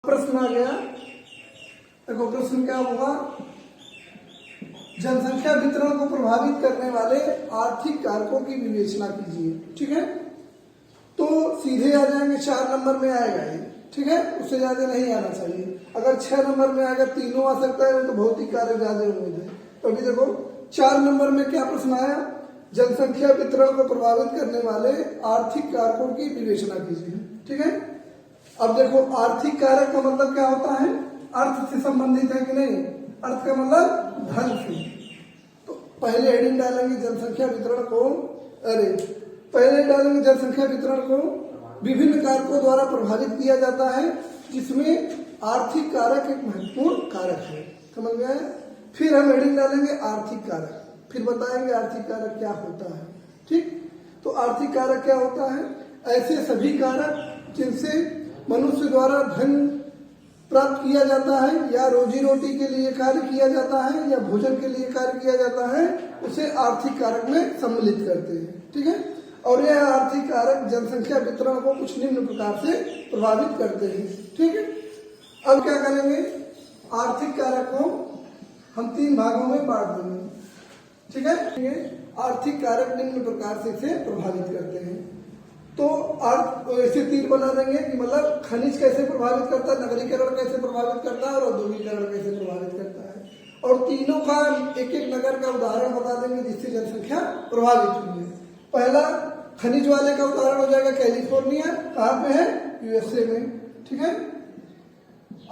प्रश्न आ गया। देखो प्रश्न क्या होगा, जनसंख्या वितरण को प्रभावित करने वाले आर्थिक कारकों की विवेचना कीजिए। ठीक है, तो सीधे आ जाएंगे 4 नंबर में आएगा ये। ठीक है, उससे ज्यादा नहीं आना चाहिए। अगर 6 नंबर में आएगा, तीनों आ सकता है, तो भौतिक कारक ज्यादा उम्मीद है। तो अभी देखो 4 नंबर में क्या प्रश्न आया, जनसंख्या वितरण को प्रभावित करने वाले आर्थिक कारकों की विवेचना कीजिए। ठीक है, अब देखो आर्थिक कारक का मतलब क्या होता है, अर्थ से संबंधित है कि नहीं, अर्थ का मतलब धन से। तो पहले हेडिंग डालेंगे जनसंख्या वितरण को, पहले डालेंगे जनसंख्या वितरण को विभिन्न कारकों द्वारा प्रभावित किया जाता है, जिसमें आर्थिक कारक एक महत्वपूर्ण कारक है। समझ में आया? फिर हम हेडिंग डालेंगे आर्थिक कारक, फिर बताएंगे आर्थिक कारक क्या होता है। ठीक, तो आर्थिक कारक क्या होता है, ऐसे सभी कारक जिनसे मनुष्य द्वारा धन प्राप्त किया जाता है, या रोजी रोटी के लिए कार्य किया जाता है, या भोजन के लिए कार्य किया जाता है, उसे आर्थिक कारक में सम्मिलित करते हैं। ठीक है, और यह आर्थिक कारक जनसंख्या वितरण को कुछ निम्न प्रकार से प्रभावित करते हैं। ठीक है, अब क्या करेंगे, आर्थिक कारक को हम 3 भागों में बांट देंगे। ठीक है, आर्थिक कारक निम्न प्रकार से इसे प्रभावित करते हैं। तो ऐसे 3 बना देंगे कि मतलब खनिज कैसे प्रभावित करता है, नगरीकरण कैसे प्रभावित करता है, और औद्योगिकरण कैसे प्रभावित करता है। और तीनों का एक एक नगर का उदाहरण बता देंगे जिससे जनसंख्या प्रभावित हुई है। पहला खनिज वाले का उदाहरण हो जाएगा कैलिफोर्निया, कहाँ पे है, यूएसए में। ठीक है,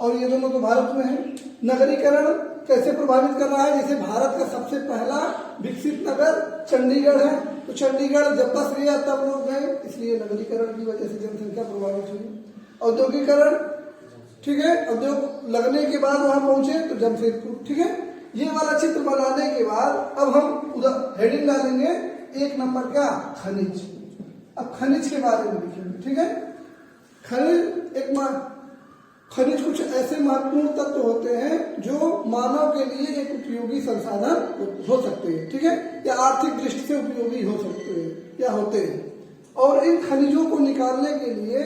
और ये दोनों तो भारत में है। नगरीकरण कैसे प्रभावित कर रहा है, जैसे भारत का सबसे पहला विकसित नगर चंडीगढ़ है, तो चंडीगढ़ जब बस गया तब लोग गए, इसलिए नगरीकरण की वजह से जनसंख्या प्रभावित हुई। औद्योगिकरण, ठीक है, उद्योग लगने के बाद वहां पहुंचे तो जमशेदपुर। ठीक है, ये वाला चित्र बनाने के बाद अब हम हेडिंग डालेंगे 1 नंबर का खनिज। अब खनिज के बारे में लिखेंगे। ठीक है, खनिज कुछ ऐसे महत्वपूर्ण तत्व होते हैं जो मानव के लिए एक उपयोगी संसाधन हो सकते हैं। ठीक है, या आर्थिक दृष्टि से उपयोगी हो सकते हैं या होते हैं। और इन खनिजों को निकालने के लिए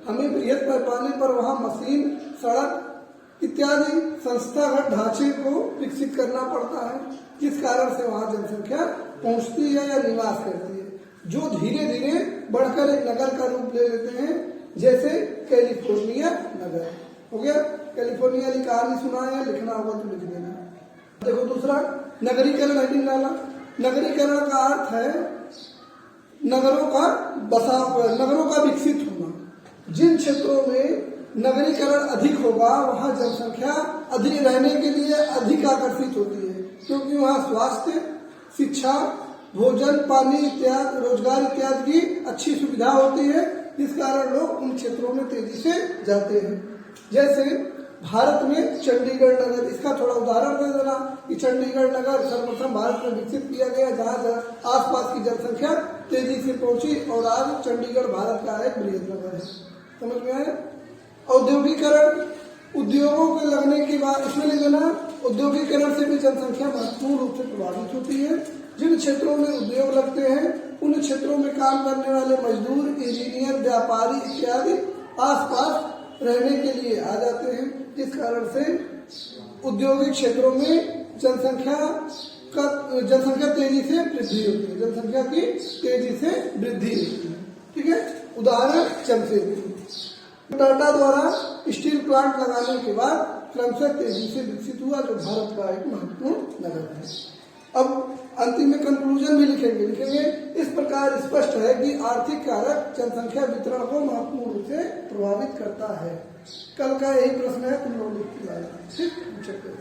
हमें बृहद पैमाने पर वहां मशीन, सड़क इत्यादि संस्थागत ढांचे को विकसित करना पड़ता है, जिस कारण से वहां जनसंख्या पहुंचती है या निवास करती है, जो धीरे धीरे बढ़कर एक नगर का रूप ले लेते हैं, जैसे कैलिफोर्निया नगर हो गया। कैलिफोर्निया की कहानी सुना है, लिखना होगा तो लिख देना। देखो दूसरा नगरीकरण हेडिंग डाला। नगरीकरण का अर्थ है नगरों का विकसित होना। जिन क्षेत्रों में नगरीकरण अधिक होगा वहां जनसंख्या अधिक रहने के लिए अधिक आकर्षित होती है, क्योंकि वहां स्वास्थ्य, शिक्षा, भोजन, पानी इत्यादि, रोजगार इत्यादि की अच्छी सुविधा होती है, जिस कारण लोग उन क्षेत्रों में तेजी से जाते हैं। जैसे भारत में चंडीगढ़ नगर, इसका थोड़ा उदाहरण दे देना कि चंडीगढ़ नगर सर्वप्रथम भारत में विकसित किया गया, जहाँ आसपास की जनसंख्या तेजी से पहुंची, और आज चंडीगढ़ भारत का एक बृहद नगर है। समझ में आया? औद्योगिकरण, उद्योगों के लगने के बाद इसमें लिख देना, औद्योगिकरण से भी जनसंख्या महत्वपूर्ण रूप से प्रभावित होती है। जिन क्षेत्रों में उद्योग लगते हैं उन क्षेत्रों में काम करने वाले मजदूर, इंजीनियर, व्यापारी इत्यादि आसपास रहने के लिए आ जाते हैं, जिस कारण से औद्योगिक क्षेत्रों में जनसंख्या तेजी से वृद्धि होती है, जनसंख्या की तेजी से वृद्धि होती है। ठीक है, उदाहरण जमशेदपुर। टाटा द्वारा स्टील प्लांट लगाने के बाद क्रमशः तेजी से विकसित हुआ, जो भारत का एक महत्वपूर्ण नगर है। अब अंतिम में कंक्लूजन भी लिखेंगे। इस प्रकार स्पष्ट है कि आर्थिक कारक जनसंख्या वितरण को महत्वपूर्ण रूप से प्रभावित करता है। कल का यही प्रश्न है, तुम लोग लिख के लाना। ठीक,